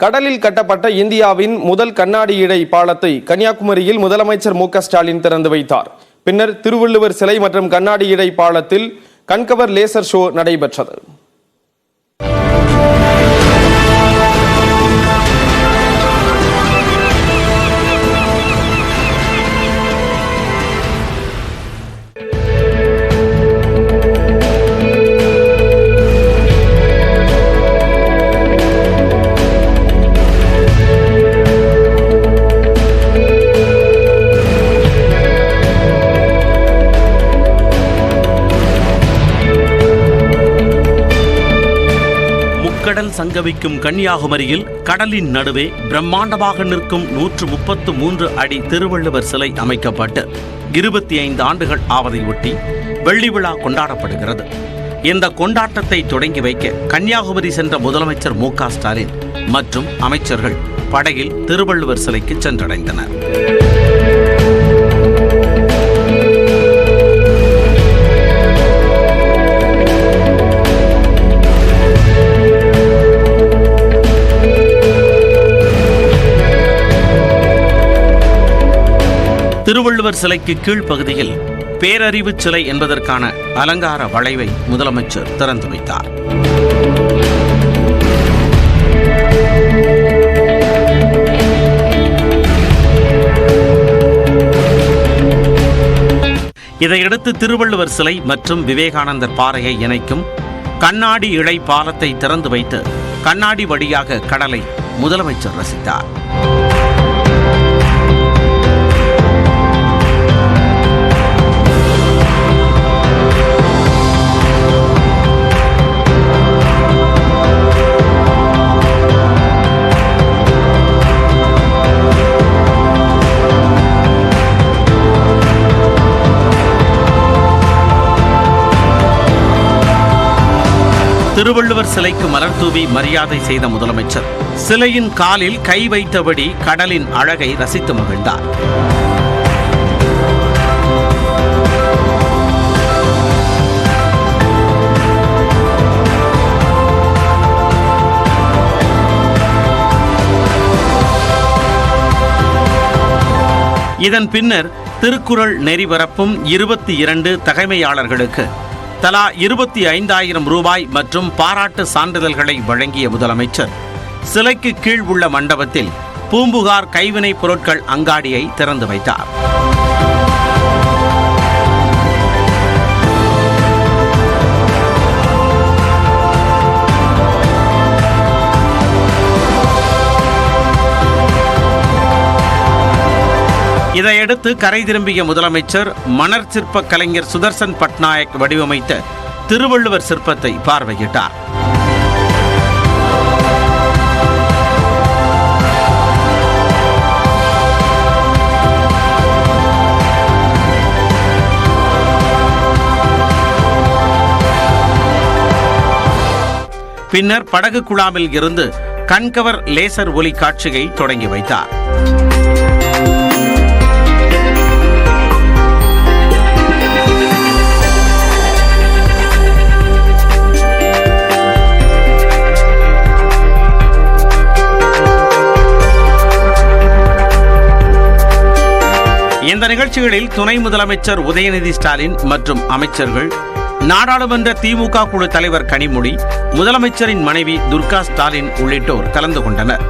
கடலில் கட்டப்பட்ட இந்தியாவின் முதல் கண்ணாடி இழை பாலத்தை கன்னியாகுமரியில் முதலமைச்சர் மு.க.ஸ்டாலின் திறந்து வைத்தார். பின்னர் திருவள்ளுவர் சிலை மற்றும் கண்ணாடி இழை பாலத்தில் கண்கவர் லேசர் ஷோ நடைபெற்றது. கடல் சங்கமிக்கும் கன்னியாகுமரியில் கடலின் நடுவே பிரம்மாண்டமாக நிற்கும் 133 அடி திருவள்ளுவர் சிலை அமைக்கப்பட்டு 25 ஆண்டுகள் ஆவதையொட்டி வெள்ளி விழா கொண்டாடப்படுகிறது. இந்த கொண்டாட்டத்தை தொடங்கி வைக்க கன்னியாகுமரி சென்ற முதலமைச்சர் மு.க.ஸ்டாலின் மற்றும் அமைச்சர்கள் படகில் திருவள்ளுவர் சிலைக்கு சென்றடைந்தனர். திருவள்ளுவர் சிலைக்கு கீழ்ப்பகுதியில் பேரறிவு சிலை என்பதற்கான அலங்கார வளைவை முதலமைச்சர் திறந்து வைத்தார். இதையடுத்து திருவள்ளுவர் சிலை மற்றும் விவேகானந்தர் பாறையை இணைக்கும் கண்ணாடி இழை பாலத்தை திறந்து வைத்து கண்ணாடி வழியாக கடலை முதலமைச்சர் ரசித்தார். திருவள்ளுவர் சிலைக்கு மலர் தூவி மரியாதை செய்த முதலமைச்சர் சிலையின் காலில் கை வைத்தபடி கடலின் அழகை ரசித்து மகிழ்ந்தார். இதன் பின்னர் திருக்குறள் நெறிபரப்பும் 22 தகைமையாளர்களுக்கு தலா 25,000 ரூபாய் மற்றும் பாராட்டு சான்றிதழ்களை வழங்கிய முதலமைச்சர் சிலைக்கு கீழ் உள்ள மண்டபத்தில் பூம்புகார் கைவினைப் பொருட்கள் அங்காடியை திறந்து வைத்தார். இதையடுத்து கரை திரும்பிய முதலமைச்சர் மணற் சிற்ப கலைஞர் சுதர்சன் பட்நாயக் வடிவமைத்த திருவள்ளுவர் சிற்பத்தை பார்வையிட்டார். பின்னர் படகு குழாமில் இருந்து கண்கவர் லேசர் ஒளி காட்சியை தொடங்கி வைத்தார். இந்த நிகழ்ச்சிகளில் துணை முதலமைச்சர் உதயநிதி ஸ்டாலின் மற்றும் அமைச்சர்கள், நாடாளுமன்ற திமுக குழு தலைவர் கனிமொழி, முதலமைச்சரின் மனைவி துர்கா ஸ்டாலின் உள்ளிட்டோர் கலந்து கொண்டனர்.